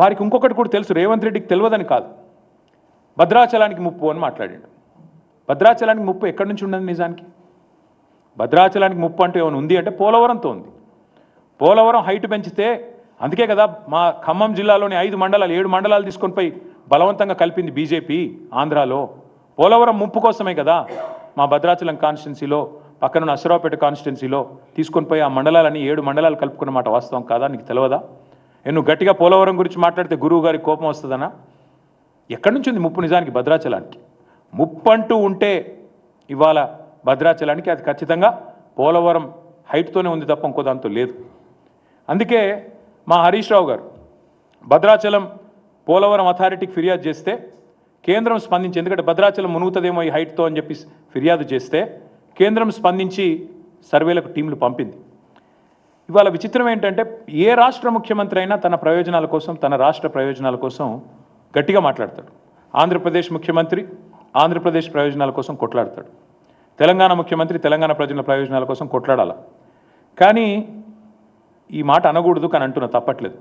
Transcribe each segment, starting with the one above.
వారికి ఇంకొకటి కూడా తెలుసు, రేవంత్ రెడ్డికి తెలియదని కాదు, భద్రాచలానికి ముప్పు అని మాట్లాడాడు. భద్రాచలానికి ముప్పు ఎక్కడి నుంచి ఉండదు నిజానికి? భద్రాచలానికి ముప్పు అంటే ఏమైనా ఉంది అంటే పోలవరంతో ఉంది. పోలవరం హైట్ పెంచితే, అందుకే కదా మా ఖమ్మం జిల్లాలోని 5 మండలాలు 7 మండలాలు తీసుకొని పోయి బలవంతంగా కలిపింది బీజేపీ ఆంధ్రాలో. పోలవరం ముప్పు కోసమే కదా మా భద్రాచలం కాన్స్టిట్యున్సీలో, పక్కన అశ్వరావుపేట కాన్స్టిట్యున్సీలో తీసుకొని పోయి ఆ మండలాలని 7 మండలాలు కలుపుకున్న మాట వాస్తవం కాదా? నీకు తెలియదా? నువ్వు గట్టిగా పోలవరం గురించి మాట్లాడితే గురువు గారికి కోపం వస్తుందనా? ఎక్కడి నుంచి ఉంది ముప్పు నిజానికి భద్రాచలానికి? ముప్పు అంటూ ఉంటే ఇవాళ భద్రాచలానికి అది ఖచ్చితంగా పోలవరం హైట్తోనే ఉంది తప్ప ఇంకో దాంతో లేదు. అందుకే మా హరీష్ రావు గారు భద్రాచలం పోలవరం అథారిటీకి ఫిర్యాదు చేస్తే కేంద్రం స్పందించి, ఎందుకంటే భద్రాచలం మునుగుతుందేమో ఈ హైట్తో అని చెప్పి ఫిర్యాదు చేస్తే కేంద్రం స్పందించి సర్వేలకు టీంలు పంపింది. ఇవాళ విచిత్రం ఏంటంటే ఏ రాష్ట్ర ముఖ్యమంత్రి అయినా తన ప్రయోజనాల కోసం, తన రాష్ట్ర ప్రయోజనాల కోసం గట్టిగా మాట్లాడతాడు. ఆంధ్రప్రదేశ్ ముఖ్యమంత్రి ఆంధ్రప్రదేశ్ ప్రయోజనాల కోసం కొట్లాడతాడు, తెలంగాణ ముఖ్యమంత్రి తెలంగాణ ప్రజల ప్రయోజనాల కోసం కొట్లాడాల. కానీ ఈ మాట అనకూడదు, కానీ అంటున్నా తప్పట్లేదు.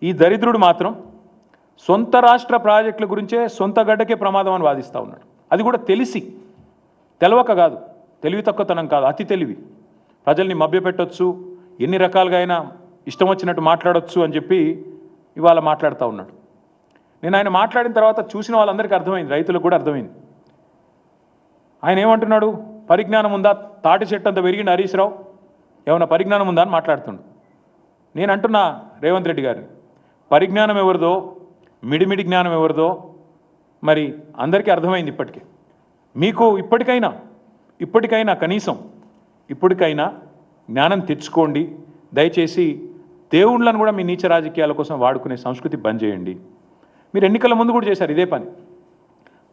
ఈ దరిద్రుడు మాత్రం సొంత రాష్ట్ర ప్రాజెక్టుల గురించే సొంత గడ్డకే ప్రమాదం అని వాదిస్తూ ఉన్నాడు. అది కూడా తెలిసి, తెలవక కాదు, తెలివి తక్కువతనం కాదు, అతి తెలివి. ప్రజల్ని మభ్యపెట్టొచ్చు, ఎన్ని రకాలుగా అయినా ఇష్టం వచ్చినట్టు మాట్లాడొచ్చు అని చెప్పి ఇవాళ మాట్లాడుతూ ఉన్నాడు. నేను ఆయన మాట్లాడిన తర్వాత చూసిన వాళ్ళందరికీ అర్థమైంది, రైతులకు కూడా అర్థమైంది. ఆయన ఏమంటున్నాడు? పరిజ్ఞానం ఉందా? తాటి చెట్టు అంత పెరిగింది హరీష్ రావు, ఏమన్నా పరిజ్ఞానం ఉందా అని మాట్లాడుతుండు. నేను అంటున్నా రేవంత్ రెడ్డి గారిని, పరిజ్ఞానం ఎవరిదో, మిడిమిడి జ్ఞానం ఎవరిదో మరి అందరికీ అర్థమైంది ఇప్పటికే. మీకు ఇప్పటికైనా కనీసం ఇప్పటికైనా జ్ఞానం తెచ్చుకోండి. దయచేసి దేవుళ్ళను కూడా మీ నీచ రాజకీయాల కోసం వాడుకునే సంస్కృతి బంద్ చేయండి. మీరు ఎన్నికల ముందు కూడా చేశారు ఇదే పని.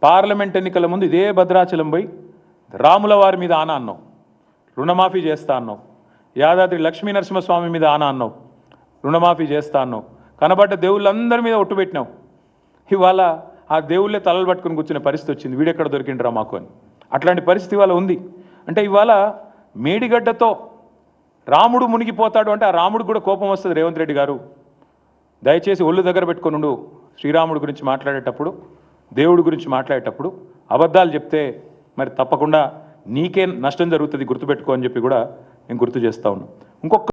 పార్లమెంట్ ఎన్నికల ముందు ఇదే భద్రాచలం పోయి రాముల వారి మీద ఆన అన్నావు, రుణమాఫీ చేస్తా అన్నావు. యాదాద్రి లక్ష్మీ నరసింహస్వామి మీద ఆన అన్నావు, రుణమాఫీ చేస్తా అన్నావు. కనబడ్డ దేవుళ్ళందరి మీద ఒట్టు పెట్టినావు. ఇవాళ ఆ దేవుళ్ళే తలలు పట్టుకుని కూర్చునే పరిస్థితి వచ్చింది, వీడెక్కడ దొరికిండ్రా మాకు అని. అట్లాంటి పరిస్థితి ఇవాళ ఉంది. అంటే ఇవాళ మేడిగడ్డతో రాముడు మునిగిపోతాడు అంటే ఆ రాముడు కూడా కోపం వస్తుంది. రేవంత్ రెడ్డి గారు దయచేసి ఒళ్ళు దగ్గర పెట్టుకొని ఉండు. శ్రీరాముడి గురించి మాట్లాడేటప్పుడు, దేవుడి గురించి మాట్లాడేటప్పుడు అబద్ధాలు చెప్తే మరి తప్పకుండా నీకే నష్టం జరుగుతుంది, గుర్తుపెట్టుకో అని చెప్పి కూడా నేను గుర్తు చేస్తా ఉన్నాను. ఇంకొక